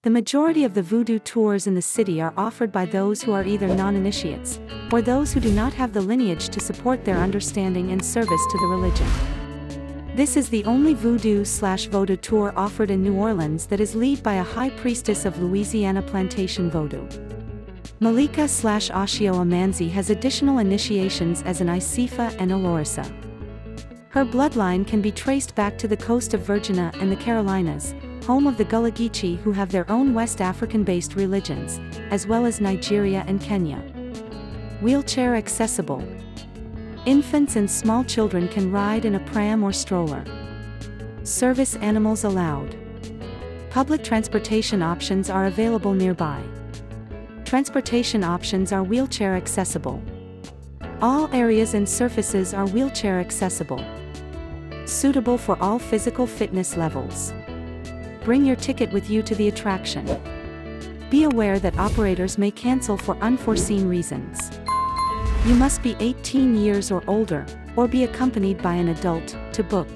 The majority of the Voodoo tours in the city are offered by those who are either non-initiates, or those who do not have the lineage to support their understanding and service to the religion. This is the only Voodoo/Vodou tour offered in New Orleans that is led by a high priestess of Louisiana Plantation Vodou. Malika/Osheyo Amanzi has additional initiations as an Isefa and Olorisa. Her bloodline can be traced back to the coast of Virgina and the Carolinas, home of the Gullah-Geechee, who have their own West African-based religions, as well as Nigeria and Kenya. Wheelchair accessible. Infants and small children can ride in a pram or stroller. Service animals allowed. Public transportation options are available nearby. Transportation options are wheelchair accessible. All areas and surfaces are wheelchair accessible. Suitable for all physical fitness levels. Bring your ticket with you to the attraction. Be aware that operators may cancel for unforeseen reasons. You must be 18 years or older, or be accompanied by an adult, to book.